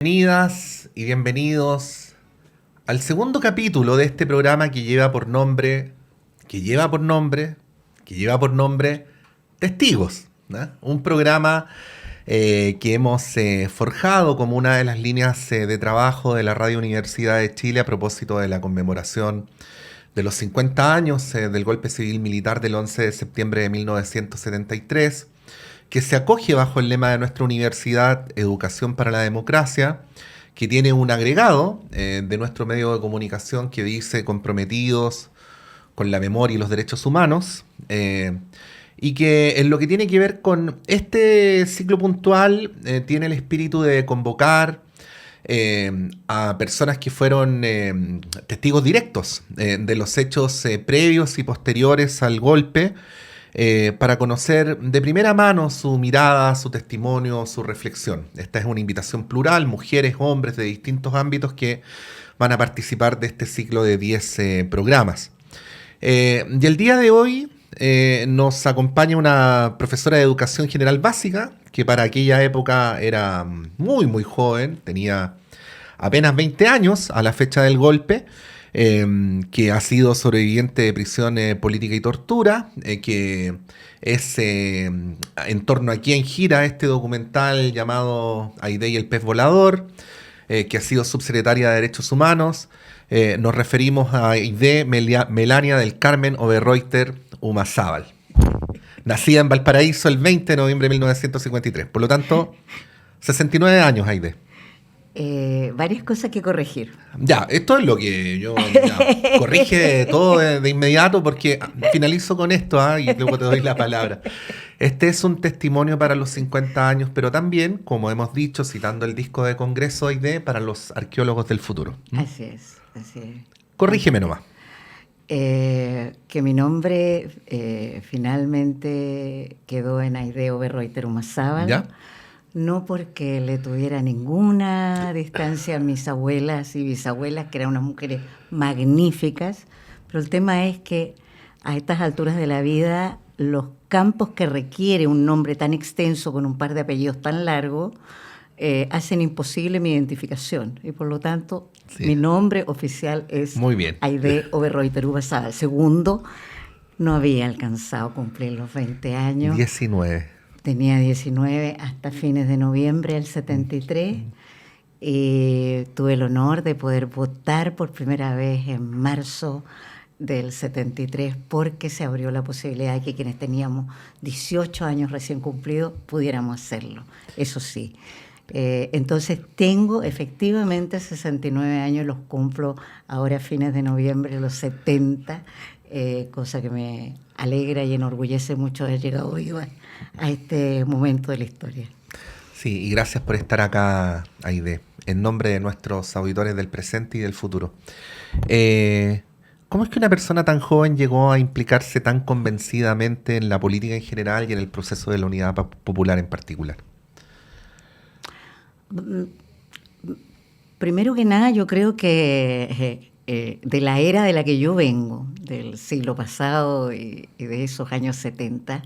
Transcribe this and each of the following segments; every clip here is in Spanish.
Bienvenidas y bienvenidos al segundo capítulo de este programa que lleva por nombre Testigos, ¿no? Un programa que hemos forjado como una de las líneas de trabajo de la Radio Universidad de Chile a propósito de la conmemoración de los 50 años del golpe civil militar del 11 de septiembre de 1973, que se acoge bajo el lema de nuestra universidad, Educación para la Democracia, que tiene un agregado de nuestro medio de comunicación que dice comprometidos con la memoria y los derechos humanos, y que en lo que tiene que ver con este ciclo puntual tiene el espíritu de convocar a personas que fueron testigos directos de los hechos previos y posteriores al golpe, para conocer de primera mano su mirada, su testimonio, su reflexión. Esta es una invitación plural, mujeres, hombres de distintos ámbitos que van a participar de este ciclo de 10 programas. Y el día de hoy nos acompaña una profesora de educación general básica, que para aquella época era muy joven, tenía apenas 20 años a la fecha del golpe, que ha sido sobreviviente de prisión política y tortura, que es en torno a quien gira este documental llamado Aide y el pez volador, que ha sido subsecretaria de Derechos Humanos. Nos referimos a Aide Melania del Carmen Oberreuter Humazábal, nacida en Valparaíso el 20 de noviembre de 1953. Por lo tanto, 69 años, Aide. Varias cosas que corregir. Ya, esto es lo que yo... Ya, corrige todo de inmediato porque finalizo con esto, y luego te doy la palabra. Este es un testimonio para los 50 años, pero también, como hemos dicho, citando el disco de Congreso ID, para los arqueólogos del futuro. Así es, así es. Corrígeme nomás. Que mi nombre finalmente quedó en Aide Oberreuter Humazábal. ¿Ya? No porque le tuviera ninguna distancia a mis abuelas y bisabuelas, que eran unas mujeres magníficas, pero el tema es que a estas alturas de la vida, los campos que requiere un nombre tan extenso con un par de apellidos tan largos, hacen imposible mi identificación. Y por lo tanto, sí, mi nombre oficial es Aide Oberreuter Humazábal. Segundo, no había alcanzado a cumplir los 20 años. 19. Tenía 19 hasta fines de noviembre del 73 y tuve el honor de poder votar por primera vez en marzo del 73 porque se abrió la posibilidad de que quienes teníamos 18 años recién cumplidos pudiéramos hacerlo. Eso sí. Entonces tengo efectivamente 69 años, los cumplo ahora a fines de noviembre, los 70, cosa que me alegra y enorgullece mucho haber llegado viva a este momento de la historia. Sí, y gracias por estar acá, Aide, en nombre de nuestros auditores del presente y del futuro. ¿Cómo es que una persona tan joven llegó a implicarse tan convencidamente en la política en general y en el proceso de la Unidad Popular en particular? Primero que nada, yo creo que de la era de la que yo vengo, del siglo pasado y de esos años 70,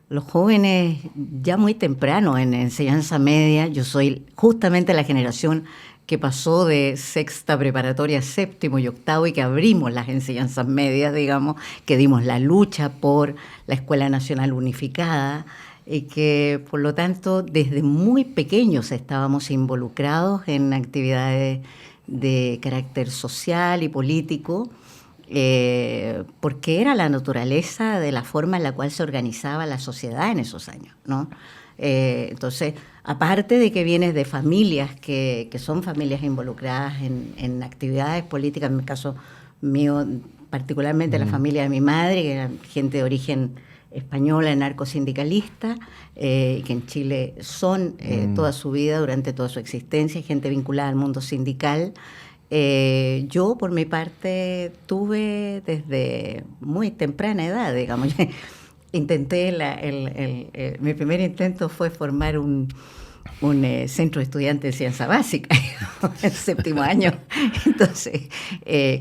los jóvenes ya muy temprano en enseñanza media, yo soy justamente la generación que pasó de sexta preparatoria a séptimo y octavo y que abrimos las enseñanzas medias, digamos, que dimos la lucha por la Escuela Nacional Unificada y que, por lo tanto, desde muy pequeños estábamos involucrados en actividades de carácter social y político, porque era la naturaleza de la forma en la cual se organizaba la sociedad en esos años, ¿no? Entonces, aparte de que vienes de familias que son familias involucradas en actividades políticas, en mi caso mío, particularmente la familia de mi madre, que era gente de origen española, narcosindicalista, que en Chile son toda su vida, durante toda su existencia, gente vinculada al mundo sindical. Yo, por mi parte, tuve desde muy temprana edad, digamos, intenté, mi primer intento fue formar un centro de estudiantes de ciencia básica, en séptimo año. Entonces,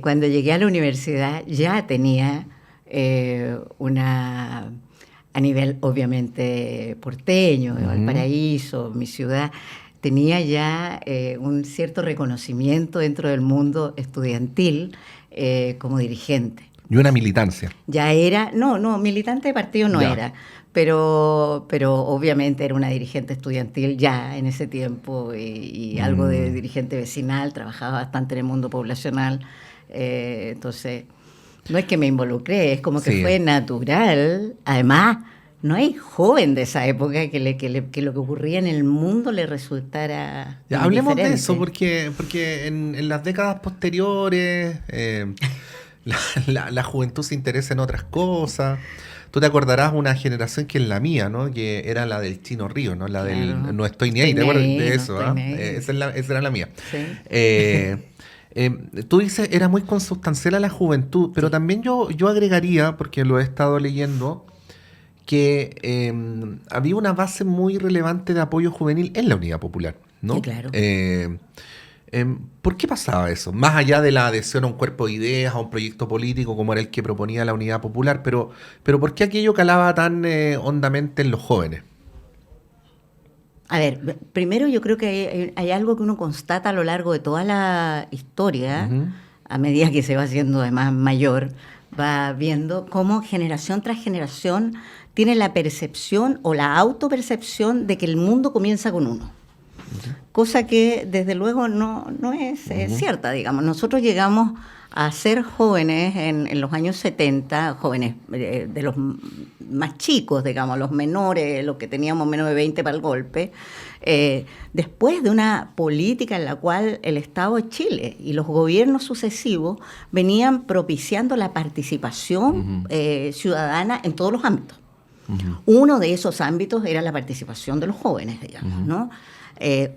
cuando llegué a la universidad ya tenía a nivel obviamente porteño, de Valparaíso, mi ciudad, tenía ya un cierto reconocimiento dentro del mundo estudiantil como dirigente. Y una militancia. Ya era, no, militante de partido no era, pero obviamente era una dirigente estudiantil ya en ese tiempo y algo de dirigente vecinal, trabajaba bastante en el mundo poblacional, entonces no es que me involucré, es como que fue natural. Además, no hay joven de esa época que lo que ocurría en el mundo le resultara hablemos indiferente. de eso, porque en las décadas posteriores la juventud se interesa en otras cosas. Tú te acordarás una generación que es la mía, ¿no? Que era la del Chino Río, ¿no? La del no estoy ni ahí, ¿te acuerdas de eso? Esa era la mía. Sí. Tú dices, era muy consustancial a la juventud, pero también yo agregaría, porque lo he estado leyendo, que había una base muy relevante de apoyo juvenil en la Unidad Popular, ¿no? Sí, claro. ¿Por qué pasaba eso? Más allá de la adhesión a un cuerpo de ideas, a un proyecto político como era el que proponía la Unidad Popular, pero ¿por qué aquello calaba tan hondamente en los jóvenes? A ver, primero yo creo que hay algo que uno constata a lo largo de toda la historia, a medida que se va haciendo además mayor, va viendo cómo generación tras generación tiene la percepción o la autopercepción de que el mundo comienza con uno. Cosa que desde luego no es cierta, digamos. Nosotros llegamos a ser jóvenes en los años 70, jóvenes de los más chicos, digamos, los menores, los que teníamos menos de 20 para el golpe, después de una política en la cual el Estado de Chile y los gobiernos sucesivos venían propiciando la participación ciudadana en todos los ámbitos. Uno de esos ámbitos era la participación de los jóvenes, digamos, ¿no?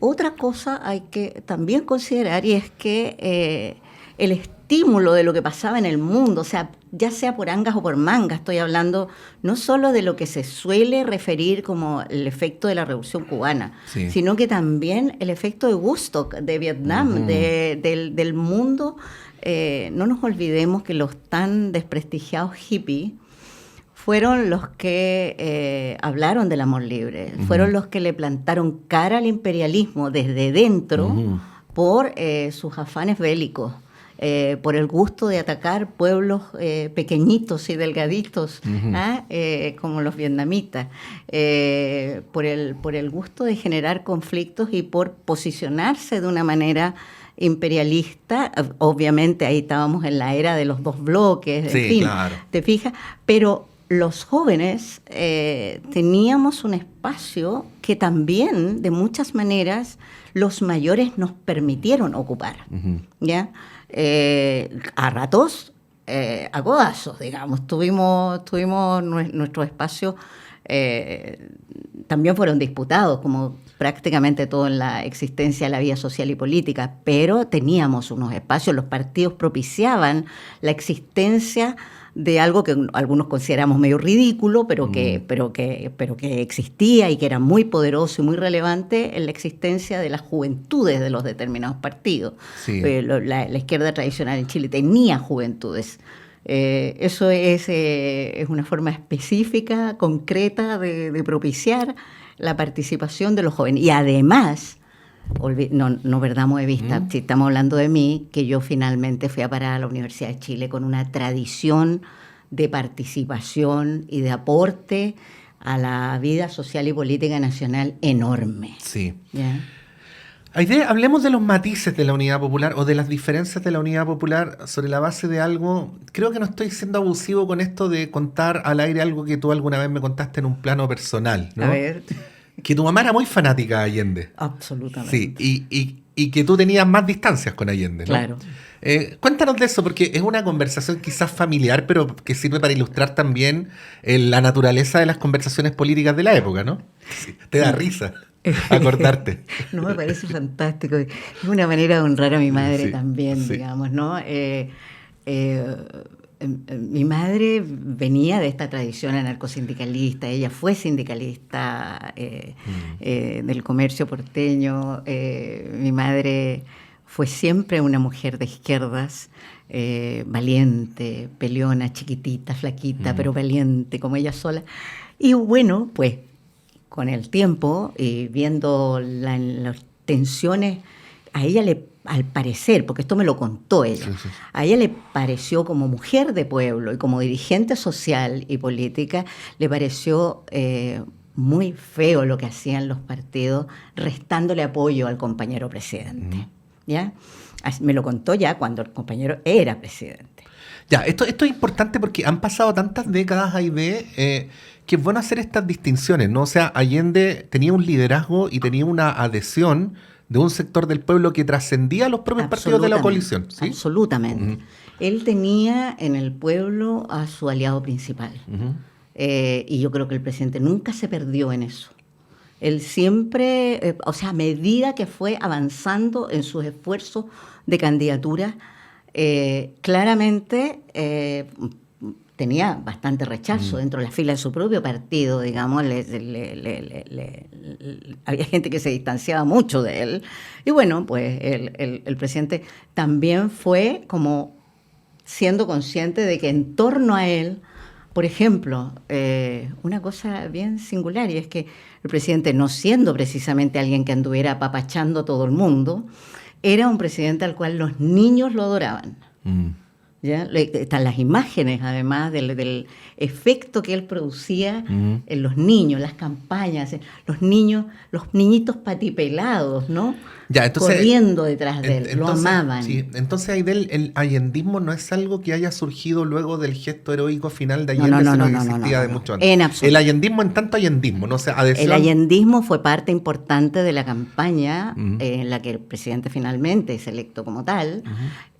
Otra cosa hay que también considerar, y es que el estímulo de lo que pasaba en el mundo, o sea, ya sea por angas o por mangas, estoy hablando no solo de lo que se suele referir como el efecto de la Revolución Cubana, sino que también el efecto de Woodstock, de Vietnam, del mundo. No nos olvidemos que los tan desprestigiados hippies fueron los que hablaron del amor libre, fueron los que le plantaron cara al imperialismo desde dentro por sus afanes bélicos, por el gusto de atacar pueblos pequeñitos y delgaditos, como los vietnamitas, por el gusto de generar conflictos y por posicionarse de una manera imperialista. Obviamente ahí estábamos en la era de los dos bloques, en fin, claro. ¿Te fijas? Pero los jóvenes teníamos un espacio que también, de muchas maneras, los mayores nos permitieron ocupar, ¿ya? A ratos, a codazos, digamos. Tuvimos nuestro espacio, también fueron disputados, como prácticamente todo en la existencia de la vida social y política, pero teníamos unos espacios, los partidos propiciaban la existencia de algo que algunos consideramos medio ridículo, pero que existía y que era muy poderoso y muy relevante en la existencia de las juventudes de los determinados partidos. Sí. La izquierda tradicional en Chile tenía juventudes. Eso es una forma específica, concreta de propiciar la participación de los jóvenes. Y además, no perdamos de vista, si estamos hablando de mí, que yo finalmente fui a parar a la Universidad de Chile con una tradición de participación y de aporte a la vida social y política nacional enorme. Sí. ¿Ya? Hablemos de los matices de la Unidad Popular o de las diferencias de la Unidad Popular sobre la base de algo. Creo que no estoy siendo abusivo con esto de contar al aire algo que tú alguna vez me contaste en un plano personal, ¿no? A ver. Que tu mamá era muy fanática de Allende. Absolutamente. Sí, y que tú tenías más distancias con Allende, ¿no? Claro. Cuéntanos de eso, porque es una conversación quizás familiar, pero que sirve para ilustrar también la naturaleza de las conversaciones políticas de la época, ¿no? Sí, te da risa acordarte. No, me parece fantástico. Es una manera de honrar a mi madre también, digamos, ¿no? Mi madre venía de esta tradición anarcosindicalista, ella fue sindicalista del comercio porteño. Mi madre fue siempre una mujer de izquierdas, valiente, peleona, chiquitita, flaquita, pero valiente como ella sola. Y bueno, pues con el tiempo y viendo tensiones, a ella al parecer, porque esto me lo contó ella, sí. A ella le pareció, como mujer de pueblo y como dirigente social y política, le pareció muy feo lo que hacían los partidos restándole apoyo al compañero presidente. ¿Ya? Me lo contó ya cuando el compañero era presidente. Ya, esto es importante porque han pasado tantas décadas, Aide, que es bueno hacer estas distinciones, ¿no? O sea, Allende tenía un liderazgo y tenía una adhesión de un sector del pueblo que trascendía a los propios partidos de la coalición. ¿Sí? Absolutamente. Él tenía en el pueblo a su aliado principal. Y yo creo que el presidente nunca se perdió en eso. Él siempre, a medida que fue avanzando en sus esfuerzos de candidatura, claramente tenía bastante rechazo dentro de la fila de su propio partido, digamos. Había gente que se distanciaba mucho de él. Y bueno, pues el presidente también fue como siendo consciente de que en torno a él, por ejemplo, una cosa bien singular, y es que el presidente, no siendo precisamente alguien que anduviera apapachando a todo el mundo, era un presidente al cual los niños lo adoraban. ¿Ya? Están las imágenes, además, del efecto que él producía en los niños, las campañas, los niñitos patipelados, ¿no? Ya, entonces, corriendo detrás de él, lo amaban. Sí, entonces, Aide, el allendismo no es algo que haya surgido luego del gesto heroico final de Allende, sino que existía de mucho antes. En absoluto. El allendismo en tanto allendismo, ¿no? O sea, adhesión... El allendismo fue parte importante de la campaña en la que el presidente finalmente es electo como tal,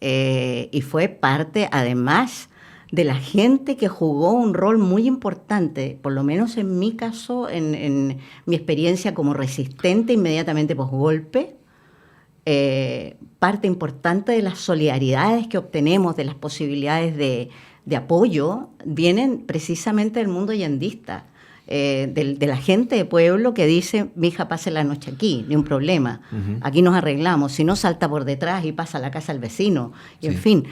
y fue parte, además, de la gente que jugó un rol muy importante, por lo menos en mi caso, en mi experiencia como resistente inmediatamente posgolpe. Parte importante de las solidaridades que obtenemos, de las posibilidades de apoyo, vienen precisamente del mundo allendista, de la gente de pueblo que dice: mi hija, pase la noche aquí, ni un problema, aquí nos arreglamos, si no, salta por detrás y pasa a la casa del vecino, y en fin,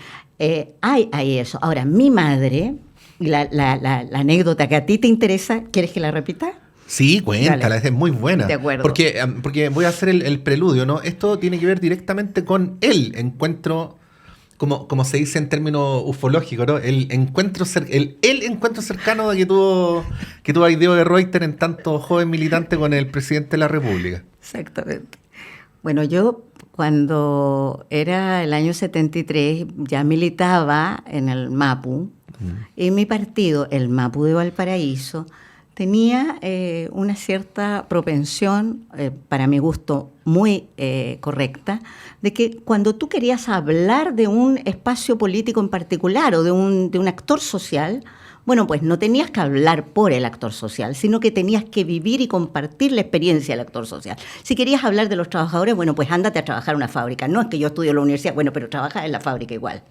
hay eso. Ahora, mi madre, la anécdota que a ti te interesa, ¿quieres que la repita? Sí, cuéntala, es muy buena. De acuerdo. Porque voy a hacer el preludio, ¿no? Esto tiene que ver directamente con el encuentro, como se dice en términos ufológicos, ¿no? El encuentro cercano que tuvo Aideo de Reuter, en tanto joven militante, con el presidente de la República. Exactamente. Bueno, yo cuando era el año 73 ya militaba en el MAPU, y mi partido, el MAPU de Valparaíso, tenía una cierta propensión, para mi gusto muy correcta, de que cuando tú querías hablar de un espacio político en particular o de un actor social, bueno, pues no tenías que hablar por el actor social, sino que tenías que vivir y compartir la experiencia del actor social. Si querías hablar de los trabajadores, bueno, pues ándate a trabajar en una fábrica. No es que yo estudio en la universidad, bueno, pero trabajas en la fábrica igual,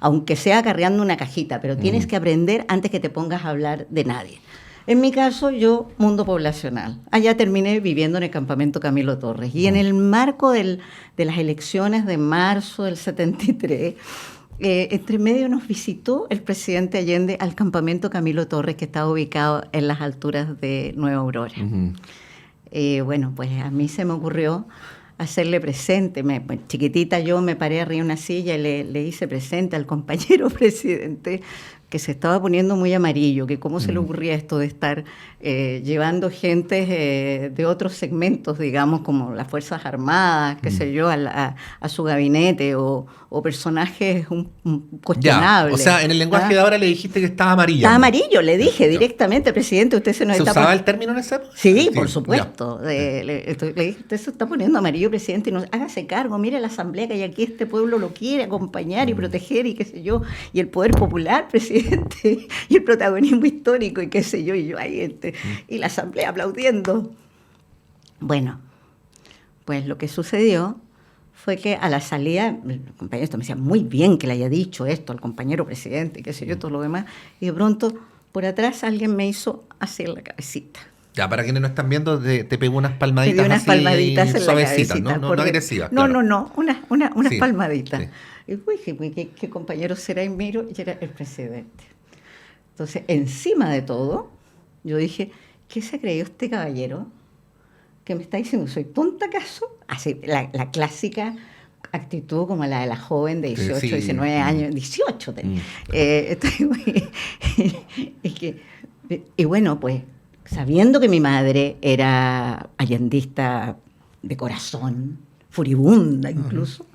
aunque sea acarreando una cajita, pero tienes que aprender antes que te pongas a hablar de nadie. En mi caso, yo, mundo poblacional. Allá terminé viviendo en el campamento Camilo Torres. Y en el marco de las elecciones de marzo del 73, entre medio nos visitó el presidente Allende al campamento Camilo Torres, que estaba ubicado en las alturas de Nueva Aurora. Bueno, pues a mí se me ocurrió hacerle presente. Chiquitita yo me paré arriba de una silla y le hice presente al compañero presidente, que se estaba poniendo muy amarillo, que cómo se le ocurría esto de estar llevando gente de otros segmentos, digamos, como las Fuerzas Armadas, qué sé yo, a su gabinete, o personajes cuestionables. Ya, o sea, en el lenguaje de ahora le dijiste que estaba amarillo. Estaba amarillo, le dije directamente: presidente, usted se nos está... ¿Se usaba el término en esa época? Sí, por supuesto. Le dije: usted se está poniendo amarillo, presidente, y hágase cargo, mire la asamblea que hay aquí, este pueblo lo quiere acompañar y proteger, y qué sé yo, y el poder popular, presidente, y el protagonismo histórico, y qué sé yo, y yo ahí, y la asamblea aplaudiendo. Bueno, pues lo que sucedió fue que a la salida, el compañero me decía: muy bien que le haya dicho esto al compañero presidente, y qué sé yo, todo lo demás, y de pronto, por atrás, alguien me hizo hacer la cabecita. Ya, para quienes no están viendo, te pegó unas palmaditas. Me dio unas palmaditas en suavecitas, la no agresivas. Claro. No, unas palmaditas. Sí. Y uy, ¿qué compañero será? Y miro, y era el presidente. Entonces, encima de todo, yo dije: ¿qué se creyó este caballero? ¿qué me está diciendo? ¿Soy tonta acaso? Así, la clásica actitud como la de la joven de 18, Sí. 19 años, 18 tenía. Y bueno, pues sabiendo que mi madre era allendista de corazón, furibunda incluso,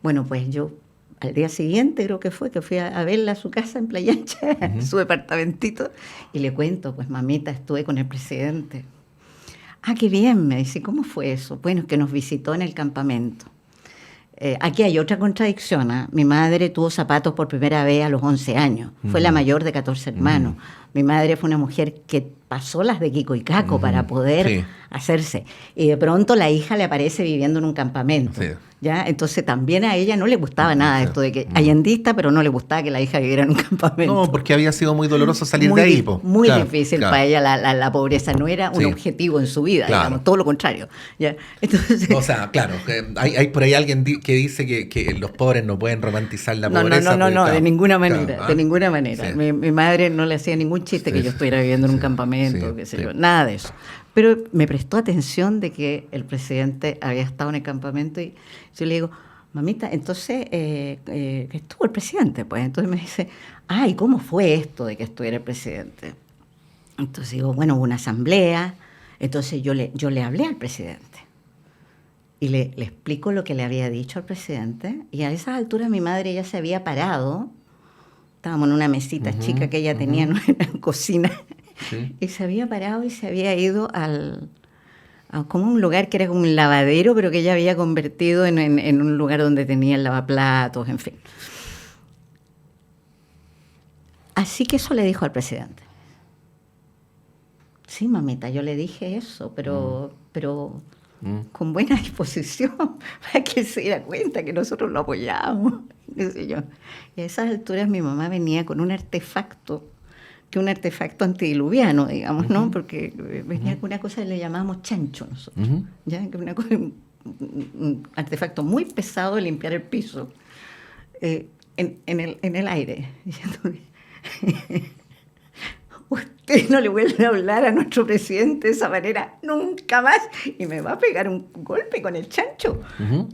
bueno, pues yo al día siguiente creo que fui a verla a su casa en Playa Ancha, su departamentito, y le cuento, pues mamita, estuve con el presidente. Ah, qué bien, me dice, ¿cómo fue eso? Bueno, es que nos visitó en el campamento. Aquí hay otra contradicción. Mi madre tuvo zapatos por primera vez a los 11 años. Fue la mayor de 14 hermanos. Mi madre fue una mujer que pasó las de Kiko y Caco para poder hacerse. Y de pronto la hija le aparece viviendo en un campamento. Sí. ¿Ya? Entonces también a ella no le gustaba nada esto de que allendista, pero no le gustaba que la hija viviera en un campamento. No, porque había sido muy doloroso salir de ahí. Muy difícil para ella la pobreza. No era un objetivo en su vida, digamos, todo lo contrario. ¿Ya? Entonces, o sea, claro, hay por ahí alguien que dice que los pobres no pueden romantizar la pobreza. No, de ninguna manera, de ninguna manera. Sí. Mi madre no le hacía ningún chiste que yo estuviera viviendo en un campamento, qué sé yo, nada de eso. Pero me prestó atención de que el presidente había estado en el campamento y yo le digo, mamita, entonces, que estuvo el presidente, pues. Entonces me dice, ¿y cómo fue esto de que estuviera el presidente? Entonces digo, bueno, hubo una asamblea, entonces yo le hablé al presidente y le explico lo que le había dicho al presidente, y a esas alturas mi madre ya se había parado, estábamos en una mesita chica que ella tenía en una cocina, y se había parado y se había ido a como un lugar que era como un lavadero, pero que ella había convertido en un lugar donde tenía el lavaplatos, en fin. Así que eso le dijo al presidente. Sí, mamita, yo le dije eso, pero con buena disposición, para que se diera cuenta que nosotros lo apoyábamos, qué sé yo. Y a esas alturas mi mamá venía con un artefacto antidiluviano, digamos, ¿no? Porque venía con una cosa que le llamábamos chancho nosotros, ¿ya? Que una cosa, un artefacto muy pesado de limpiar el piso en el aire, diciendo, usted no le vuelve a hablar a nuestro presidente de esa manera nunca más y me va a pegar un golpe con el chancho.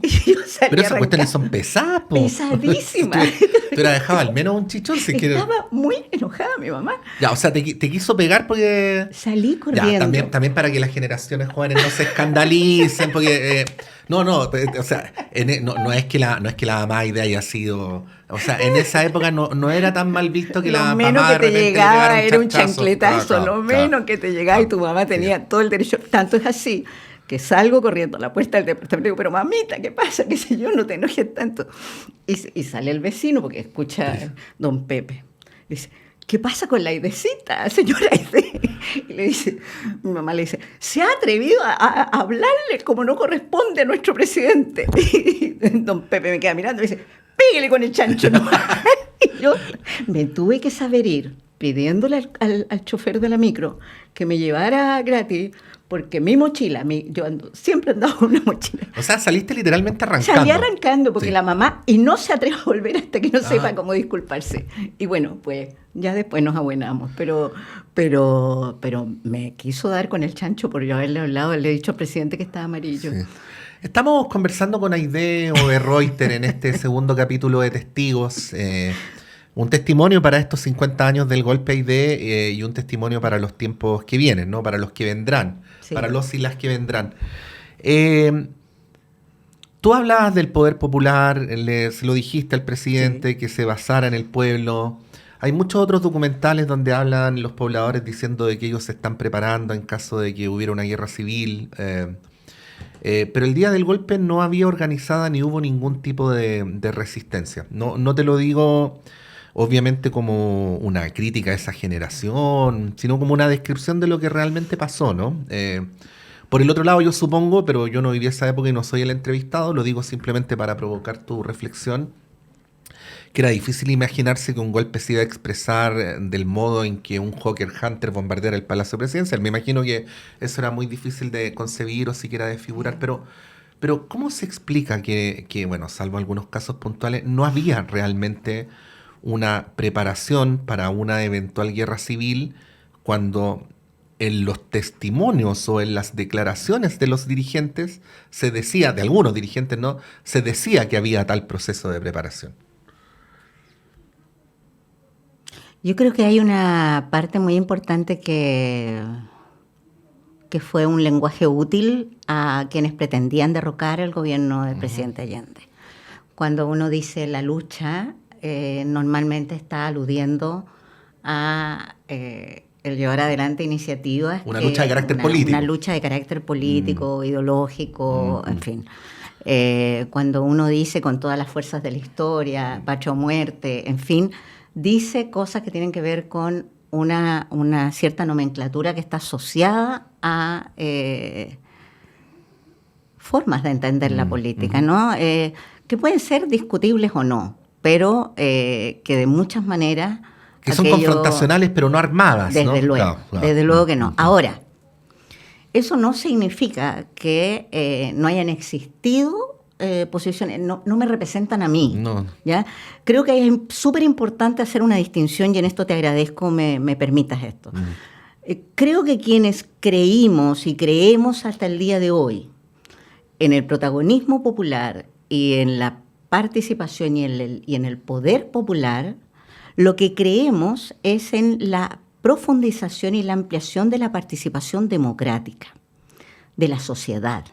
Y yo pero esas cuestiones son pesadas, po. Pesadísimas. Tú hubieras dejado al menos un chichón si quieres. Estaba muy enojada mi mamá. Ya, o sea, te quiso pegar porque... Salí corriendo. Ya, también para que las generaciones jóvenes no se escandalicen, porque... No, o sea, no es que la mamá idea haya sido... O sea, en esa época no era tan mal visto que la mamá de repente... Lo menos que te llegaba era un chancletazo, lo menos que te llegaba y tu mamá tenía todo el derecho. Tanto es así que salgo corriendo a la puerta del departamento y digo, pero mamita, ¿qué pasa? ¿Qué sé yo? No te enojes tanto. Y sale el vecino porque escucha don Pepe. Dice, ¿qué pasa con la Aidecita, señora Aide? Y le dice, mi mamá le dice, se ha atrevido a hablarle como no corresponde a nuestro presidente. Y don Pepe me queda mirando y dice, pégale con el chancho nomás. Y yo me tuve que saber ir pidiéndole al chofer de la micro que me llevara gratis, porque mi mochila, siempre andaba con una mochila. O sea, saliste literalmente arrancando. Salí arrancando porque la mamá, y no se atreve a volver hasta que no sepa cómo disculparse. Y bueno, pues ya después nos abuenamos, pero me quiso dar con el chancho por yo haberle dicho al presidente que estaba amarillo. Sí. Estamos conversando con Aide Oberreuter en este segundo capítulo de Testigos. Un testimonio para estos 50 años del golpe Aide y un testimonio para los tiempos que vienen, ¿no? Para los que vendrán, para los y las que vendrán. Tú hablabas del poder popular, se lo dijiste al presidente, que se basara en el pueblo. Hay muchos otros documentales donde hablan los pobladores diciendo de que ellos se están preparando en caso de que hubiera una guerra civil. Pero el día del golpe no había organizada ni hubo ningún tipo de resistencia. No te lo digo obviamente como una crítica a esa generación, sino como una descripción de lo que realmente pasó, ¿no? Por el otro lado, yo supongo, pero yo no viví esa época y no soy el entrevistado, lo digo simplemente para provocar tu reflexión, que era difícil imaginarse que un golpe se iba a expresar del modo en que un Hawker Hunter bombardeara el Palacio Presidencial. Me imagino que eso era muy difícil de concebir o siquiera de figurar, pero ¿cómo se explica que, bueno, salvo algunos casos puntuales, no había realmente una preparación para una eventual guerra civil cuando en los testimonios o en las declaraciones de los dirigentes se decía, de algunos dirigentes, ¿no? Se decía que había tal proceso de preparación. Yo creo que hay una parte muy importante que fue un lenguaje útil a quienes pretendían derrocar el gobierno del presidente Allende. Cuando uno dice la lucha, normalmente está aludiendo a el llevar adelante iniciativas. Una lucha de carácter político. Una lucha de carácter político, ideológico, en fin. Cuando uno dice con todas las fuerzas de la historia, patria o muerte, en fin, dice cosas que tienen que ver con una cierta nomenclatura que está asociada a formas de entender la política, ¿no? Que pueden ser discutibles o no, pero que de muchas maneras... Que son confrontacionales pero no armadas, ¿no? Desde luego, claro. Desde luego que no. Ahora, eso no significa que no hayan existido posiciones, no me representan a mí. No. ¿Ya? Creo que es súper importante hacer una distinción y en esto te agradezco me permitas esto. Creo que quienes creímos y creemos hasta el día de hoy en el protagonismo popular y en la participación y en el poder popular, lo que creemos es en la profundización y la ampliación de la participación democrática de la sociedad,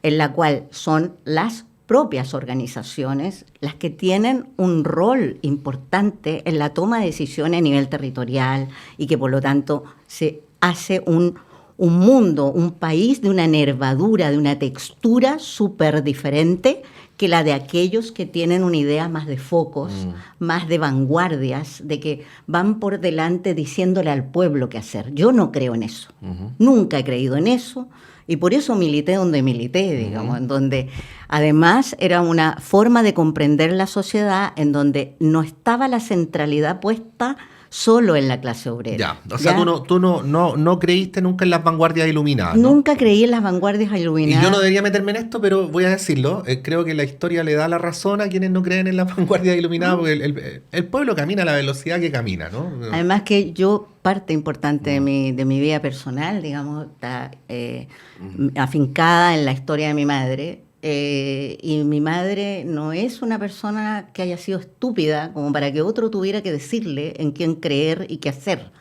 en la cual son las propias organizaciones las que tienen un rol importante en la toma de decisiones a nivel territorial y que por lo tanto se hace un mundo, un país de una nervadura, de una textura súper diferente que la de aquellos que tienen una idea más de focos, más de vanguardias, de que van por delante diciéndole al pueblo qué hacer. Yo no creo en eso. Nunca he creído en eso. Y por eso milité donde milité, digamos, en donde además era una forma de comprender la sociedad en donde no estaba la centralidad puesta solo en la clase obrera. Ya, o sea, tú no creíste nunca en las vanguardias iluminadas, ¿no? Nunca creí en las vanguardias iluminadas. Y yo no debería meterme en esto, pero voy a decirlo. Creo que la historia le da la razón a quienes no creen en las vanguardias iluminadas, porque el pueblo camina a la velocidad que camina, ¿no? Además que yo, parte importante de mi vida personal, digamos, está afincada en la historia de mi madre. Y mi madre no es una persona que haya sido estúpida como para que otro tuviera que decirle en quién creer y qué hacer.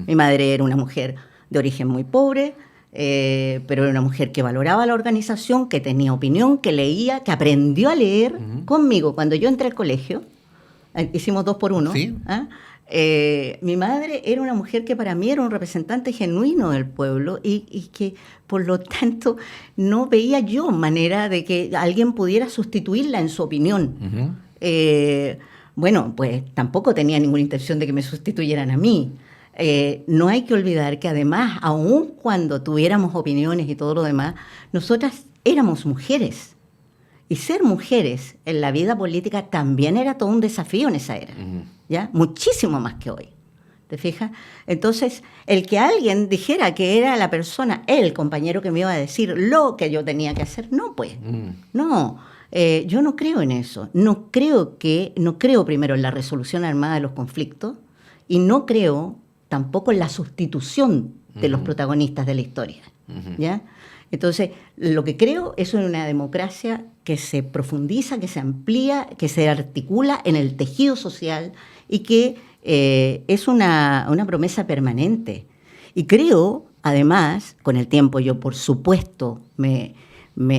Mi madre era una mujer de origen muy pobre, pero era una mujer que valoraba la organización, que tenía opinión, que leía, que aprendió a leer conmigo. Cuando yo entré al colegio, hicimos 2 por 1, ¿sí? Mi madre era una mujer que para mí era un representante genuino del pueblo y que por lo tanto no veía yo manera de que alguien pudiera sustituirla en su opinión. Bueno, pues tampoco tenía ninguna intención de que me sustituyeran a mí. No hay que olvidar que además, aun cuando tuviéramos opiniones y todo lo demás, nosotras éramos mujeres. Y ser mujeres en la vida política también era todo un desafío en esa era, ¿ya? Muchísimo más que hoy, ¿te fijas? Entonces, el que alguien dijera que era la persona, el compañero que me iba a decir lo que yo tenía que hacer, no, pues, no. Yo no creo en eso. No creo primero en la resolución armada de los conflictos y no creo tampoco en la sustitución de los protagonistas de la historia, ¿ya? Entonces, lo que creo es en una democracia que se profundiza, que se amplía, que se articula en el tejido social y que es una promesa permanente. Y creo, además, con el tiempo yo, por supuesto, me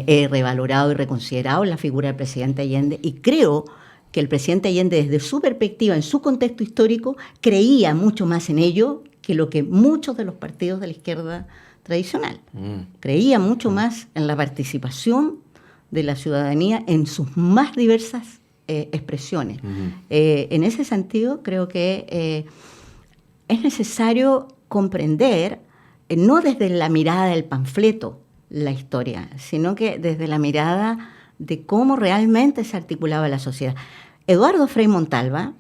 he revalorado y reconsiderado la figura del presidente Allende y creo que el presidente Allende, desde su perspectiva, en su contexto histórico, creía mucho más en ello que lo que muchos de los partidos de la izquierda tradicional. Creía mucho más en la participación de la ciudadanía en sus más diversas expresiones. En ese sentido, creo que es necesario comprender, no desde la mirada del panfleto, la historia, sino que desde la mirada de cómo realmente se articulaba la sociedad. Eduardo Frei Montalva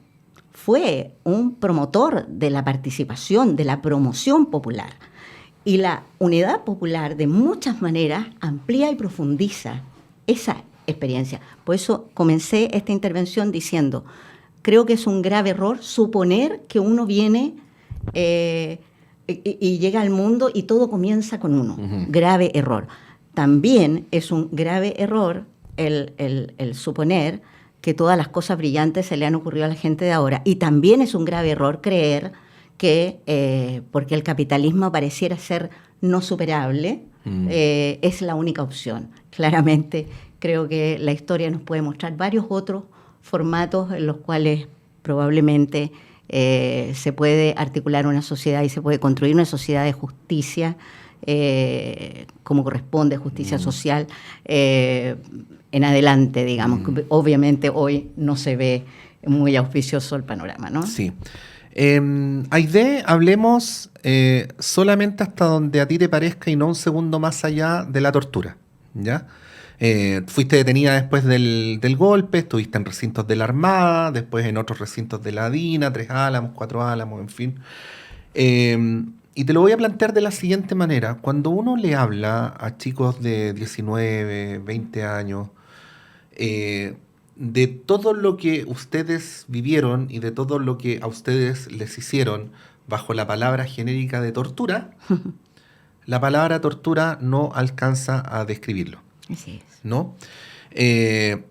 fue un promotor de la participación, de la promoción popular. Y la unidad popular, de muchas maneras, amplía y profundiza esa experiencia. Por eso comencé esta intervención diciendo, creo que es un grave error suponer que uno viene y llega al mundo y todo comienza con uno. Grave error. También es un grave error el suponer que todas las cosas brillantes se le han ocurrido a la gente de ahora. Y también es un grave error creer que porque el capitalismo pareciera ser no superable, es la única opción. Claramente creo que la historia nos puede mostrar varios otros formatos en los cuales probablemente se puede articular una sociedad y se puede construir una sociedad de justicia, como corresponde, justicia social, en adelante, digamos. Obviamente hoy no se ve muy auspicioso el panorama, ¿no? Sí. Aide, hablemos solamente hasta donde a ti te parezca y no un segundo más allá de la tortura, ¿ya? Fuiste detenida después del golpe, estuviste en recintos de la Armada, después en otros recintos de la DINA, 3 Álamos, 4 Álamos, en fin. Y te lo voy a plantear de la siguiente manera. Cuando uno le habla a chicos de 19, 20 años, de todo lo que ustedes vivieron y de todo lo que a ustedes les hicieron bajo la palabra genérica de tortura, la palabra tortura no alcanza a describirlo. Así es. ¿No? Que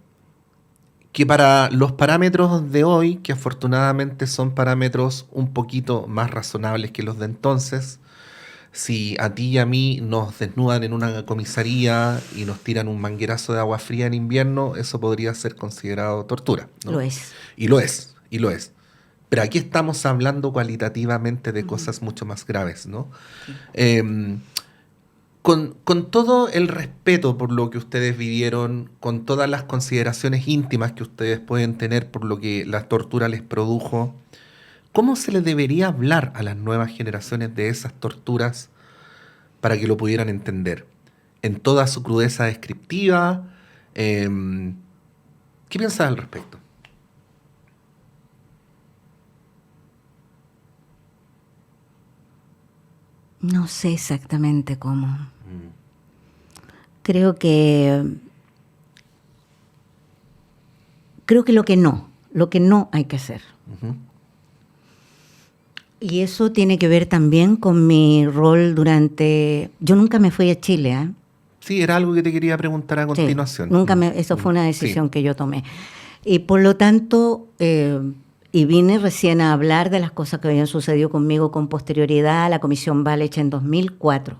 para los parámetros de hoy, que afortunadamente son parámetros un poquito más razonables que los de entonces, si a ti y a mí nos desnudan en una comisaría y nos tiran un manguerazo de agua fría en invierno, eso podría ser considerado tortura, ¿no? Lo es. Y lo es, y lo es. Pero aquí estamos hablando cualitativamente de cosas mucho más graves, ¿no? Sí. Con todo el respeto por lo que ustedes vivieron, con todas las consideraciones íntimas que ustedes pueden tener por lo que la tortura les produjo, ¿cómo se les debería hablar a las nuevas generaciones de esas torturas para que lo pudieran entender? En toda su crudeza descriptiva, ¿qué piensas al respecto? No sé exactamente cómo. Creo que lo que no hay que hacer. Y eso tiene que ver también con mi rol durante... Yo nunca me fui a Chile, ¿eh? Sí, era algo que te quería preguntar a continuación. Sí, nunca eso fue una decisión que yo tomé. Y por lo tanto, y vine recién a hablar de las cosas que habían sucedido conmigo con posterioridad a la Comisión Vale hecha en 2004.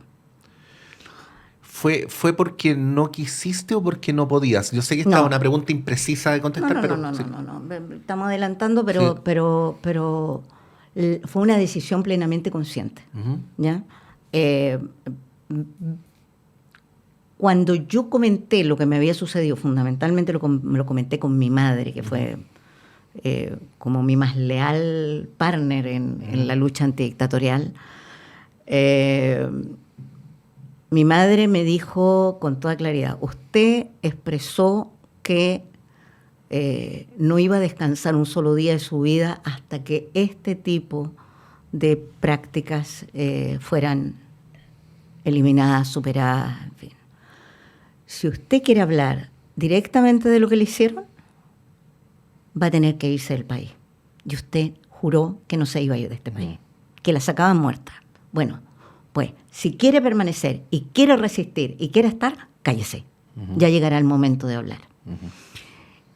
¿Fue porque no quisiste o porque no podías? Yo sé que esta es una pregunta imprecisa de contestar, pero... No. Estamos adelantando, pero fue una decisión plenamente consciente. ¿Ya? Cuando yo comenté lo que me había sucedido, fundamentalmente lo comenté con mi madre, que fue como mi más leal partner en la lucha antidictatorial. Mi madre me dijo con toda claridad, usted expresó que no iba a descansar un solo día de su vida hasta que este tipo de prácticas fueran eliminadas, superadas, en fin. Si usted quiere hablar directamente de lo que le hicieron, va a tener que irse del país. Y usted juró que no se iba a ir de este país, que la sacaban muerta. Bueno, pues, si quiere permanecer y quiere resistir y quiere estar, cállese. Ya llegará el momento de hablar.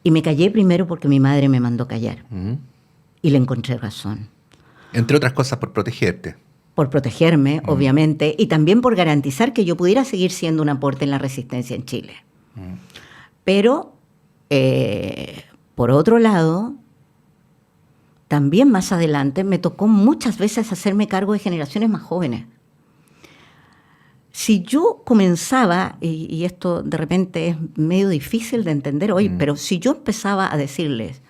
Y me callé primero porque mi madre me mandó callar. Y le encontré razón. Entre otras cosas, por protegerte. Por protegerme, obviamente, y también por garantizar que yo pudiera seguir siendo un aporte en la resistencia en Chile. Pero, por otro lado, también más adelante me tocó muchas veces hacerme cargo de generaciones más jóvenes. Si yo comenzaba, y esto de repente es medio difícil de entender hoy, pero si yo empezaba a decirles,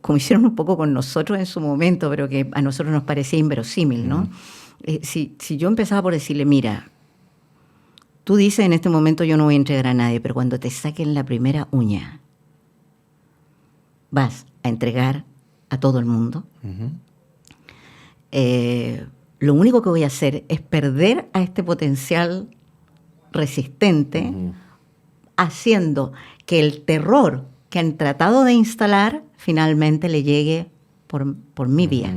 como hicieron un poco con nosotros en su momento, pero que a nosotros nos parecía inverosímil, ¿no? Si yo empezaba por decirle, mira, tú dices en este momento yo no voy a entregar a nadie, pero cuando te saquen la primera uña, vas a entregar a todo el mundo. Lo único que voy a hacer es perder a este potencial resistente, haciendo que el terror que han tratado de instalar finalmente le llegue por mi vía.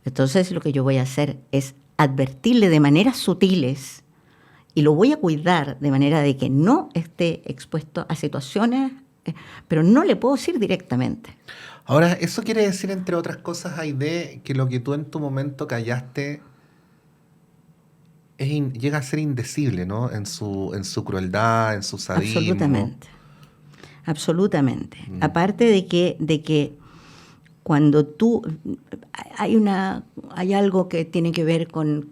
Entonces lo que yo voy a hacer es advertirle de maneras sutiles y lo voy a cuidar de manera de que no esté expuesto a situaciones, pero no le puedo decir directamente. Ahora, eso quiere decir, entre otras cosas, Aide, que lo que tú en tu momento callaste llega a ser indecible, ¿no? En su crueldad, en su sadismo. Absolutamente, absolutamente. Aparte de que cuando tú hay algo que tiene que ver con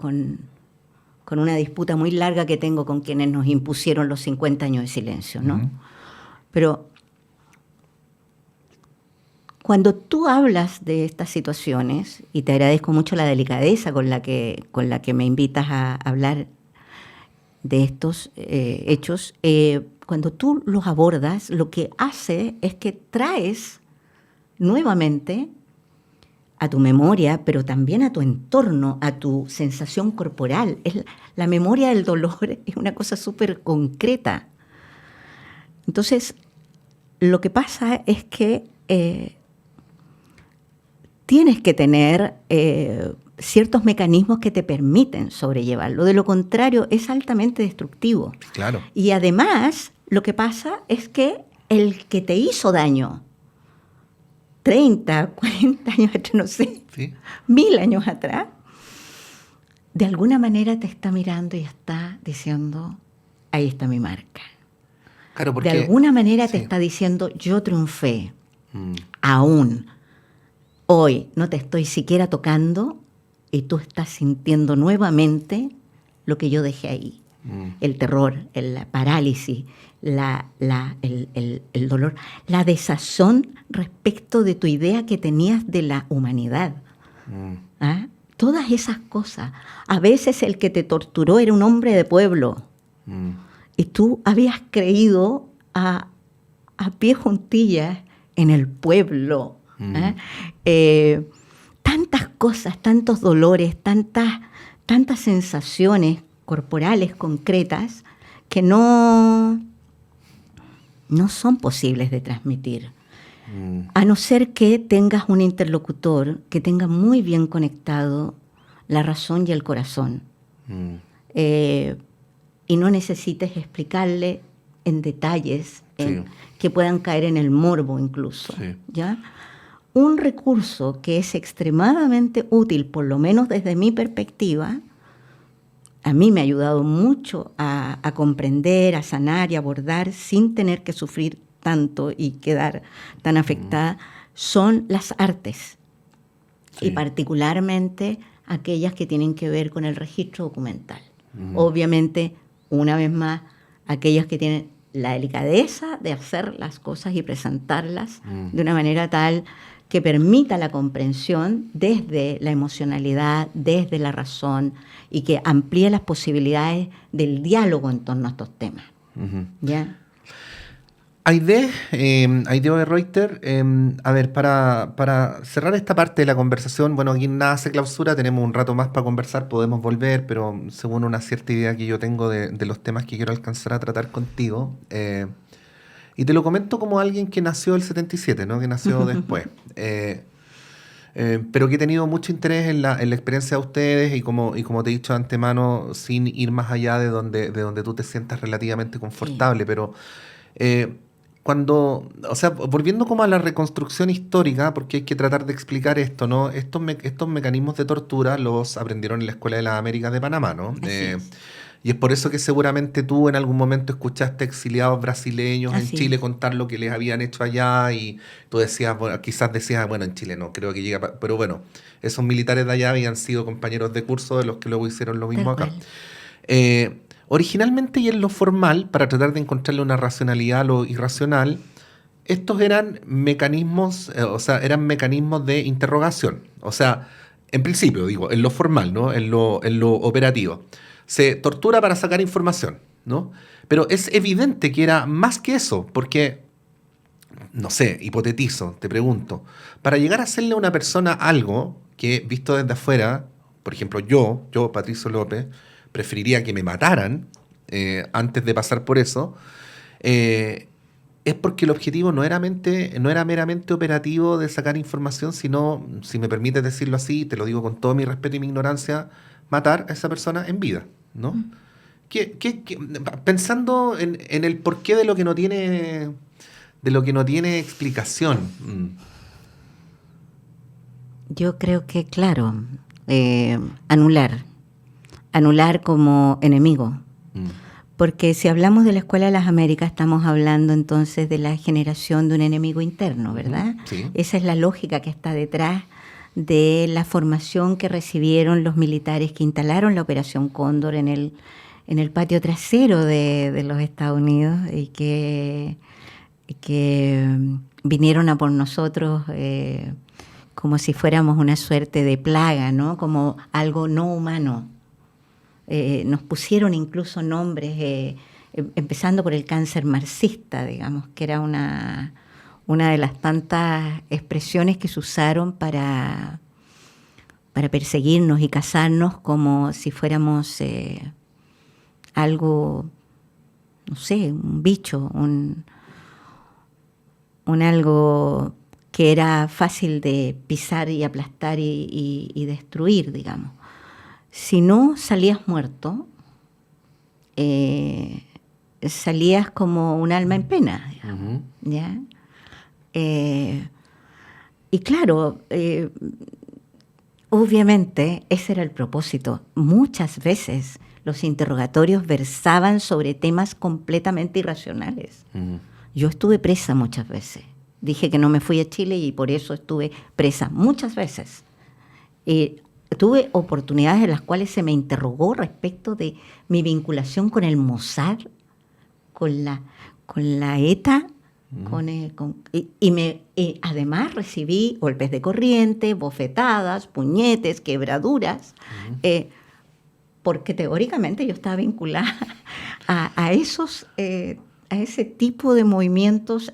una disputa muy larga que tengo con quienes nos impusieron los 50 años de silencio, ¿no? Pero cuando tú hablas de estas situaciones, y te agradezco mucho la delicadeza con la que me invitas a hablar de estos hechos, cuando tú los abordas, lo que hace es que traes nuevamente a tu memoria, pero también a tu entorno, a tu sensación corporal. La memoria del dolor es una cosa súper concreta. Entonces, lo que pasa es que tienes que tener ciertos mecanismos que te permiten sobrellevarlo. De lo contrario, es altamente destructivo. Claro. Y además, lo que pasa es que el que te hizo daño 30, 40 años atrás, no sé, ¿Sí? 1000 años atrás, de alguna manera te está mirando y está diciendo, ahí está mi marca. Claro, porque, de alguna manera te sí. está diciendo, yo triunfé. Aún hoy no te estoy siquiera tocando y tú estás sintiendo nuevamente lo que yo dejé ahí. El terror, la parálisis, el dolor, la desazón respecto de tu idea que tenías de la humanidad. ¿Ah? Todas esas cosas. A veces el que te torturó era un hombre de pueblo y tú habías creído a pie juntillas en el pueblo. Tantas cosas, tantos dolores, tantas sensaciones corporales concretas que no son posibles de transmitir. A no ser que tengas un interlocutor que tenga muy bien conectado la razón y el corazón. Y no necesites explicarle en detalles que puedan caer en el morbo incluso. Sí. ¿Ya? Un recurso que es extremadamente útil, por lo menos desde mi perspectiva, a mí me ha ayudado mucho a comprender, a sanar y abordar sin tener que sufrir tanto y quedar tan afectada, son las artes. Sí. Y particularmente aquellas que tienen que ver con el registro documental. Obviamente, una vez más, aquellas que tienen la delicadeza de hacer las cosas y presentarlas de una manera tal que permita la comprensión desde la emocionalidad, desde la razón, y que amplíe las posibilidades del diálogo en torno a estos temas. ¿Ya? Aide de Reuter, a ver, para cerrar esta parte de la conversación, bueno, aquí nada se clausura, tenemos un rato más para conversar, podemos volver, pero según una cierta idea que yo tengo de los temas que quiero alcanzar a tratar contigo, y te lo comento como alguien que nació el 77, ¿no? Que nació después, pero que he tenido mucho interés en la experiencia de ustedes y como te he dicho de antemano, sin ir más allá de donde tú te sientas relativamente confortable, pero... volviendo como a la reconstrucción histórica, porque hay que tratar de explicar esto, ¿no? Estos mecanismos de tortura los aprendieron en la Escuela de las Américas de Panamá, ¿no? Y es por eso que seguramente tú en algún momento escuchaste exiliados brasileños en Chile contar lo que les habían hecho allá y tú decías, bueno, quizás decías, bueno, en Chile no, creo que llega, pero bueno, esos militares de allá habían sido compañeros de curso de los que luego hicieron lo mismo acá. Originalmente y en lo formal, para tratar de encontrarle una racionalidad a lo irracional, estos eran mecanismos, eran mecanismos de interrogación. O sea, en principio, digo, en lo formal, ¿no? En lo operativo. Se tortura para sacar información, ¿no? Pero es evidente que era más que eso, porque, no sé, hipotetizo, te pregunto, para llegar a hacerle a una persona algo que, visto desde afuera, por ejemplo, yo, Patricio López, preferiría que me mataran antes de pasar por eso, es porque el objetivo no era meramente operativo de sacar información, sino, si me permites decirlo así, te lo digo con todo mi respeto y mi ignorancia, matar a esa persona en vida, ¿no? Pensando en el porqué de lo que no tiene explicación. Yo creo que, claro, anular como enemigo. Porque si hablamos de la Escuela de las Américas, estamos hablando entonces de la generación de un enemigo interno, ¿verdad? Sí. Esa es la lógica que está detrás de la formación que recibieron los militares que instalaron la Operación Cóndor en el patio trasero de los Estados Unidos y que vinieron a por nosotros como si fuéramos una suerte de plaga, ¿no? Como algo no humano. Nos pusieron incluso nombres, empezando por el cáncer marxista, digamos, que era una de las tantas expresiones que se usaron para perseguirnos y cazarnos como si fuéramos algo, no sé, un bicho, un algo que era fácil de pisar y aplastar y destruir, digamos. Si no salías muerto, salías como un alma en pena, digamos, ¿ya? Y claro, obviamente ese era el propósito. Muchas veces los interrogatorios versaban sobre temas completamente irracionales. Yo estuve presa muchas veces. Dije que no me fui a Chile y por eso estuve presa muchas veces. Tuve oportunidades en las cuales se me interrogó respecto de mi vinculación con el Mossad, con la ETA, y además recibí golpes de corriente, bofetadas, puñetes, quebraduras, porque teóricamente yo estaba vinculada a ese tipo de movimientos,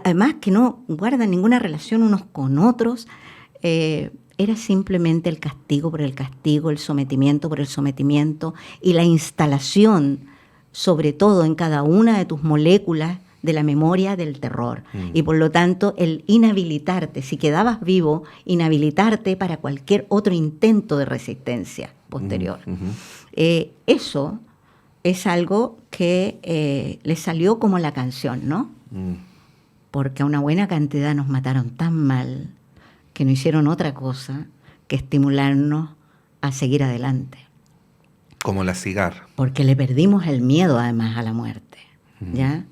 además que no guardan ninguna relación unos con otros. Era simplemente el castigo por el castigo, el sometimiento por el sometimiento y la instalación, sobre todo en cada una de tus moléculas, de la memoria del terror. Y por lo tanto, el inhabilitarte, si quedabas vivo, inhabilitarte para cualquier otro intento de resistencia posterior. Eso es algo que le salió como la canción, ¿no? Porque a una buena cantidad nos mataron tan mal que no hicieron otra cosa que estimularnos a seguir adelante. Como la cigarra. Porque le perdimos el miedo además a la muerte, ¿ya?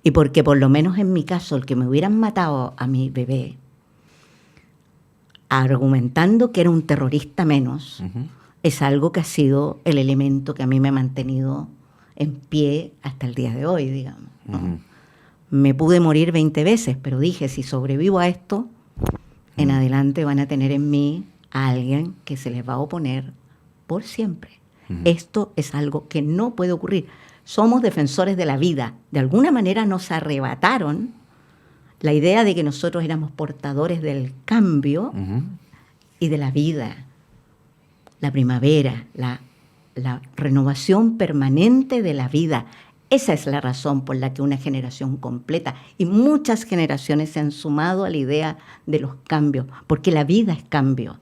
Y porque por lo menos en mi caso, el que me hubieran matado a mi bebé, argumentando que era un terrorista menos, es algo que ha sido el elemento que a mí me ha mantenido en pie hasta el día de hoy, digamos, ¿no? Me pude morir 20 veces, pero dije, si sobrevivo a esto, en adelante van a tener en mí a alguien que se les va a oponer por siempre. Esto es algo que no puede ocurrir. Somos defensores de la vida. De alguna manera nos arrebataron la idea de que nosotros éramos portadores del cambio y de la vida, la primavera, la renovación permanente de la vida. Esa es la razón por la que una generación completa y muchas generaciones se han sumado a la idea de los cambios, porque la vida es cambio.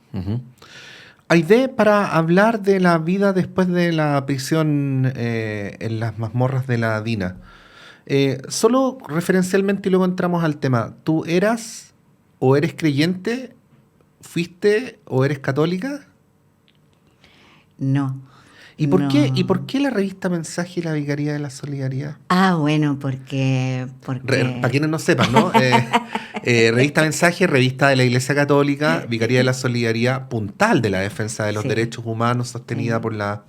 Aide, para hablar de la vida después de la prisión en las mazmorras de la DINA, solo referencialmente y luego entramos al tema. ¿Tú eras o eres creyente? ¿Fuiste o eres católica? No. ¿Y por qué la revista Mensaje y la Vicaría de la Solidaridad? Bueno, porque... Para quienes no sepan, ¿no? Revista Mensaje, revista de la Iglesia Católica, Vicaría de la Solidaridad, puntal de la defensa de los derechos humanos, sostenida por la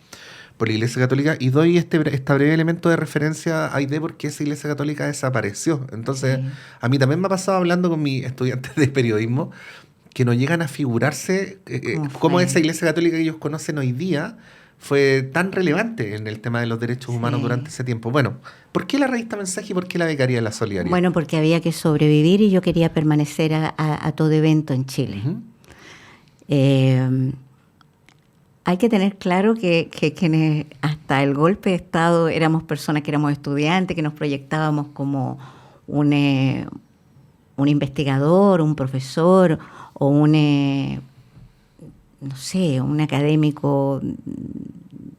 Iglesia Católica. Y doy este breve elemento de referencia, Aide, porque esa Iglesia Católica desapareció. Entonces, a mí también me ha pasado hablando con mis estudiantes de periodismo, que no llegan a figurarse cómo esa Iglesia Católica que ellos conocen hoy día fue tan relevante en el tema de los derechos humanos durante ese tiempo. Bueno, ¿por qué la revista Mensaje y por qué la Vicaría de la Solidaridad? Bueno, porque había que sobrevivir y yo quería permanecer a todo evento en Chile. Hay que tener claro que hasta el golpe de Estado éramos personas que éramos estudiantes, que nos proyectábamos como un investigador, un profesor o no sé, un académico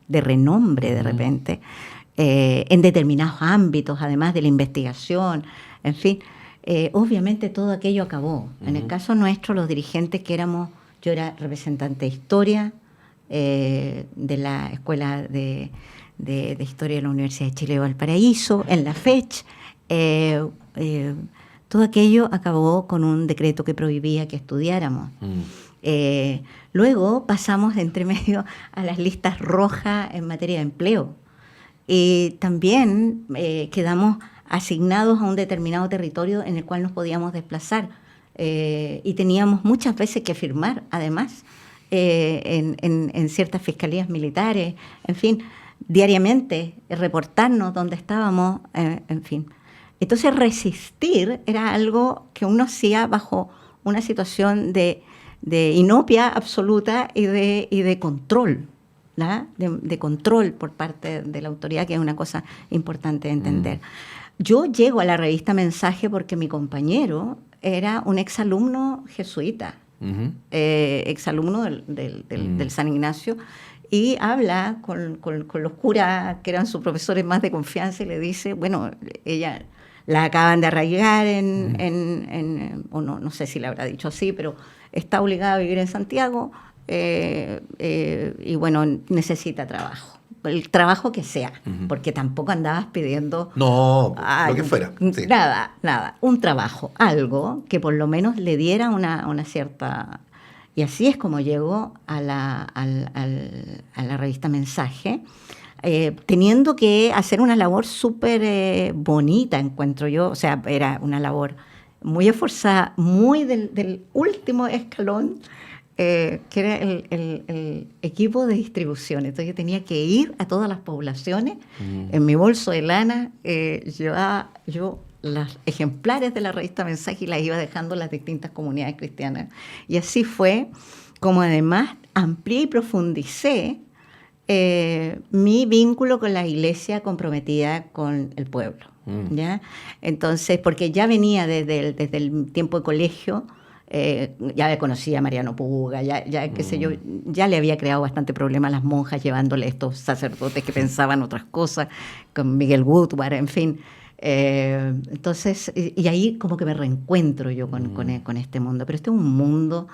de renombre de repente, en determinados ámbitos, además de la investigación, en fin, obviamente todo aquello acabó. En el caso nuestro, los dirigentes que éramos, yo era representante de historia de la Escuela de Historia de la Universidad de Chile de Valparaíso, en la FECH, todo aquello acabó con un decreto que prohibía que estudiáramos. Luego pasamos de entre medio a las listas rojas en materia de empleo. Y también quedamos asignados a un determinado territorio en el cual nos podíamos desplazar. Y teníamos muchas veces que firmar, además, en ciertas fiscalías militares, en fin, diariamente, reportarnos dónde estábamos, en fin. Entonces resistir era algo que uno hacía bajo una situación de inopia absoluta y de control, ¿la? De control por parte de la autoridad, que es una cosa importante de entender. Yo llego a la revista Mensaje porque mi compañero era un exalumno jesuita, exalumno del San Ignacio, y habla con los curas que eran sus profesores más de confianza y le dice, bueno, ella la acaban de arraigar o no sé si le habrá dicho así, pero está obligada a vivir en Santiago y bueno, necesita trabajo. El trabajo que sea, porque tampoco andabas pidiendo... No, lo que fuera. Sí. Nada. Un trabajo, algo que por lo menos le diera una cierta... Y así es como llegó a la revista Mensaje, teniendo que hacer una labor súper bonita, encuentro yo. O sea, era una labor muy esforzada, muy del último escalón, que era el equipo de distribución. Entonces yo tenía que ir a todas las poblaciones. En mi bolso de lana llevaba yo los ejemplares de la revista Mensaje y las iba dejando en las distintas comunidades cristianas. Y así fue como además amplié y profundicé mi vínculo con la iglesia comprometida con el pueblo. ¿Ya? Entonces, porque ya venía desde el tiempo de colegio, ya conocía a Mariano Puga, qué sé yo, ya le había creado bastante problema a las monjas llevándole estos sacerdotes que pensaban otras cosas, con Miguel Woodward, en fin. Entonces, y ahí como que me reencuentro yo con este mundo. Pero este es un mundo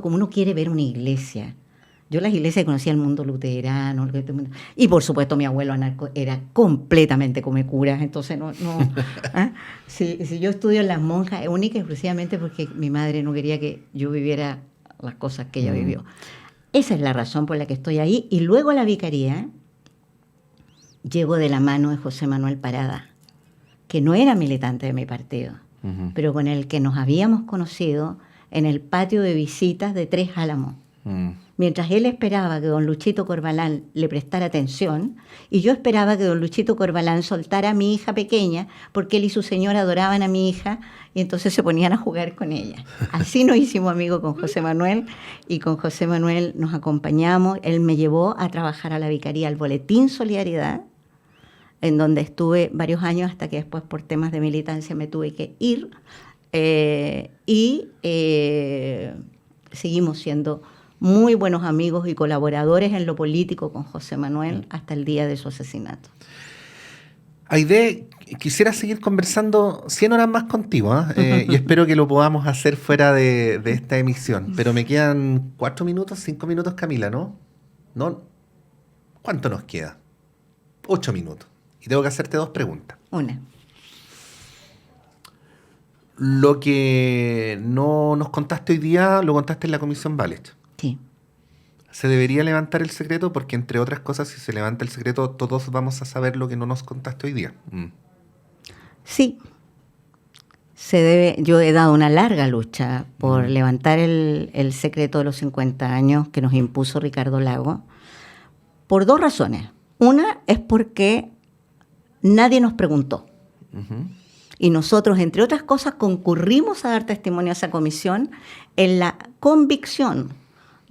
como uno quiere ver una iglesia. Yo las iglesias conocía el mundo luterano, y por supuesto mi abuelo anarco era completamente come curas, entonces no ¿ah? Si yo estudio en las monjas, es única y exclusivamente porque mi madre no quería que yo viviera las cosas que ella vivió. Esa es la razón por la que estoy ahí. Y luego a la vicaría llego de la mano de José Manuel Parada, que no era militante de mi partido, pero con el que nos habíamos conocido en el patio de visitas de Tres Álamos. Mientras él esperaba que don Luchito Corbalán le prestara atención, y yo esperaba que don Luchito Corbalán soltara a mi hija pequeña, porque él y su señora adoraban a mi hija, y entonces se ponían a jugar con ella. Así nos hicimos amigos con José Manuel, y con José Manuel nos acompañamos. Él me llevó a trabajar a la vicaría, al Boletín Solidaridad, en donde estuve varios años, hasta que después por temas de militancia me tuve que ir, seguimos siendo muy buenos amigos y colaboradores en lo político con José Manuel hasta el día de su asesinato. Aide, quisiera seguir conversando 100 horas más contigo, y espero que lo podamos hacer fuera de esta emisión. Pero me quedan 4 minutos, 5 minutos, Camila, ¿no? ¿Cuánto nos queda? 8 minutos. Y tengo que hacerte 2 preguntas. Una. Lo que no nos contaste hoy día, lo contaste en la Comisión Walech. Sí. ¿Se debería levantar el secreto? Porque, entre otras cosas, si se levanta el secreto, todos vamos a saber lo que no nos contaste hoy día. Sí. Se debe. Yo he dado una larga lucha por levantar el secreto de los 50 años que nos impuso Ricardo Lago, por 2 razones. Una es porque nadie nos preguntó. Y nosotros, entre otras cosas, concurrimos a dar testimonio a esa comisión en la convicción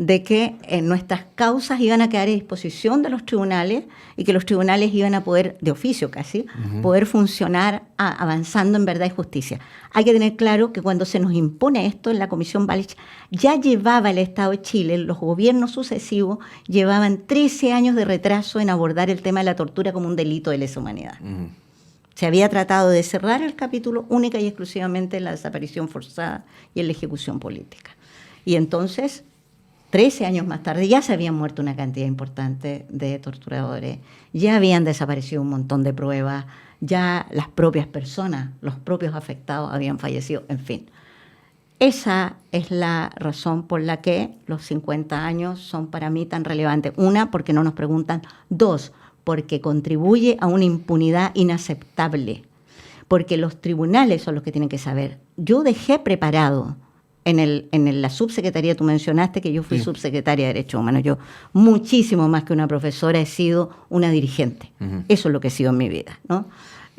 de que nuestras causas iban a quedar a disposición de los tribunales y que los tribunales iban a poder, de oficio casi, poder funcionar avanzando en verdad y justicia. Hay que tener claro que cuando se nos impone esto en la Comisión Balich, ya llevaba el Estado de Chile, los gobiernos sucesivos llevaban 13 años de retraso en abordar el tema de la tortura como un delito de lesa humanidad. Se había tratado de cerrar el capítulo única y exclusivamente en la desaparición forzada y en la ejecución política. Y entonces, 13 años más tarde, ya se habían muerto una cantidad importante de torturadores, ya habían desaparecido un montón de pruebas, ya las propias personas, los propios afectados habían fallecido, en fin. Esa es la razón por la que los 50 años son para mí tan relevantes. Una, porque no nos preguntan. Dos, porque contribuye a una impunidad inaceptable. Porque los tribunales son los que tienen que saber. Yo dejé preparado en la subsecretaría, tú mencionaste que yo fui subsecretaria de Derechos Humanos. Yo, muchísimo más que una profesora, he sido una dirigente. Eso es lo que he sido en mi vida, ¿no?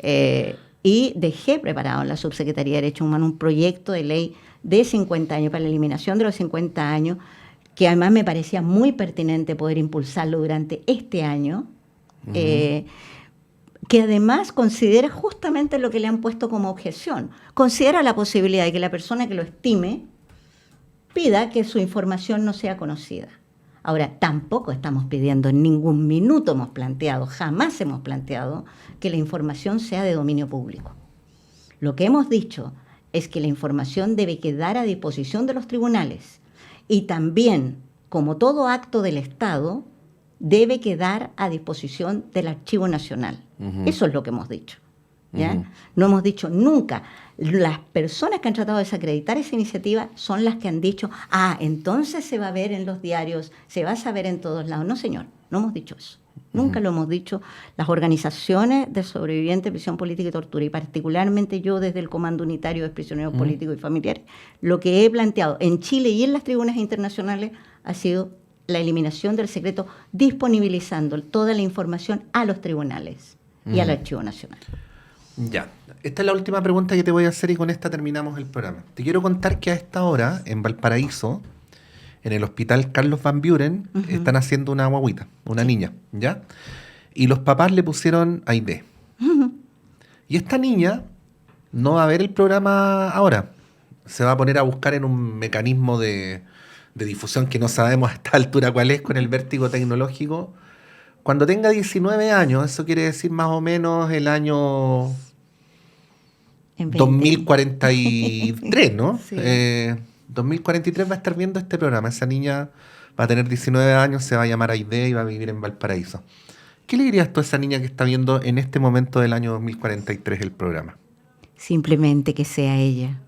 Y dejé preparado en la subsecretaría de Derechos Humanos un proyecto de ley de 50 años, para la eliminación de los 50 años, que además me parecía muy pertinente poder impulsarlo durante este año, que además considera justamente lo que le han puesto como objeción. Considera la posibilidad de que la persona que lo estime pida que su información no sea conocida. Ahora, tampoco estamos pidiendo, en ningún minuto hemos planteado, jamás hemos planteado que la información sea de dominio público. Lo que hemos dicho es que la información debe quedar a disposición de los tribunales y también, como todo acto del Estado, debe quedar a disposición del Archivo Nacional. Eso es lo que hemos dicho, ¿ya? No hemos dicho nunca. Las personas que han tratado de desacreditar esa iniciativa son las que han dicho, entonces se va a ver en los diarios, se va a saber en todos lados. No, señor, no hemos dicho eso. Nunca lo hemos dicho. Las organizaciones de sobrevivientes de prisión política y tortura, y particularmente yo desde el Comando Unitario de Prisioneros Políticos y Familiares, lo que he planteado en Chile y en las tribunas internacionales ha sido la eliminación del secreto, disponibilizando toda la información a los tribunales y al Archivo Nacional. Ya, esta es la última pregunta que te voy a hacer y con esta terminamos el programa. Te quiero contar que a esta hora, en Valparaíso, en el hospital Carlos Van Buren, están haciendo una guagüita, una niña, ¿ya? Y los papás le pusieron Aide. Y esta niña no va a ver el programa ahora. Se va a poner a buscar en un mecanismo de difusión que no sabemos a esta altura cuál es, con el vértigo tecnológico. Cuando tenga 19 años, eso quiere decir más o menos el año 2043, ¿no? Sí. 2043 va a estar viendo este programa. Esa niña va a tener 19 años, se va a llamar Aide y va a vivir en Valparaíso. ¿Qué le dirías tú a esa niña que está viendo en este momento del año 2043 el programa? Simplemente que sea ella.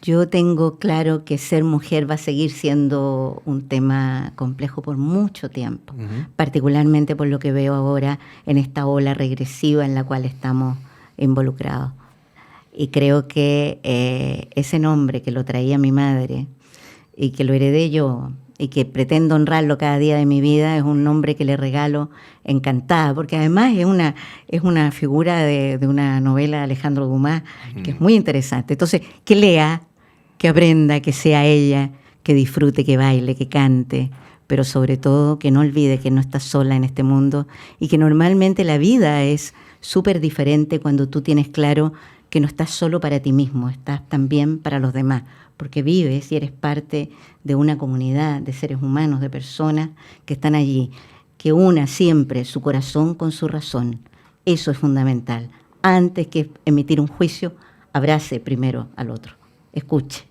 Yo tengo claro que ser mujer va a seguir siendo un tema complejo por mucho tiempo, particularmente por lo que veo ahora en esta ola regresiva en la cual estamos involucrados. Y creo que ese nombre que lo traía mi madre y que lo heredé yo y que pretendo honrarlo cada día de mi vida es un nombre que le regalo encantada, porque además es una figura de una novela de Alejandro Dumas que es muy interesante. Entonces, que lea, que aprenda, que sea ella, que disfrute, que baile, que cante, pero sobre todo que no olvide que no está sola en este mundo y que normalmente la vida es súper diferente cuando tú tienes claro que no estás solo para ti mismo, estás también para los demás, porque vives y eres parte de una comunidad de seres humanos, de personas que están allí, que una siempre su corazón con su razón. Eso es fundamental. Antes que emitir un juicio, abrace primero al otro, escuche,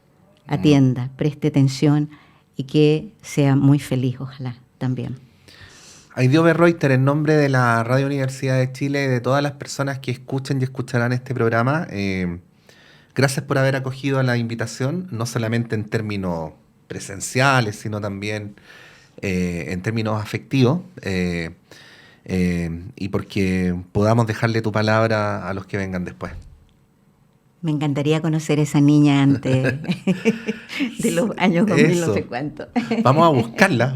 atienda, preste atención y que sea muy feliz, ojalá, también. Aide Oberreuter, en nombre de la Radio Universidad de Chile y de todas las personas que escuchen y escucharán este programa, gracias por haber acogido la invitación, no solamente en términos presenciales, sino también en términos afectivos, y porque podamos dejarle tu palabra a los que vengan después. Me encantaría conocer a esa niña antes de los años 2000, no sé cuánto. Vamos a buscarla.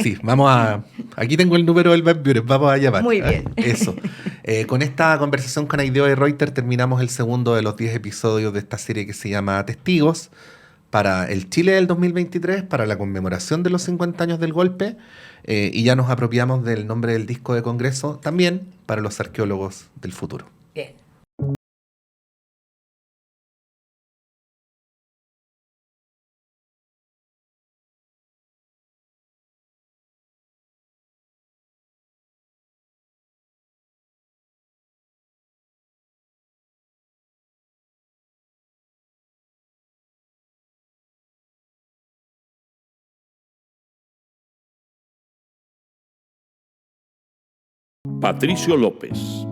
Sí, aquí tengo el número del Van Buren, vamos a llamar. Muy bien. Eso. Con esta conversación con Aide Oberreuter terminamos el segundo de los 10 episodios de esta serie que se llama Testigos. para el Chile del 2023, para la conmemoración de los 50 años del golpe, y ya nos apropiamos del nombre del disco de Congreso también para los arqueólogos del futuro. Bien. Patricio López.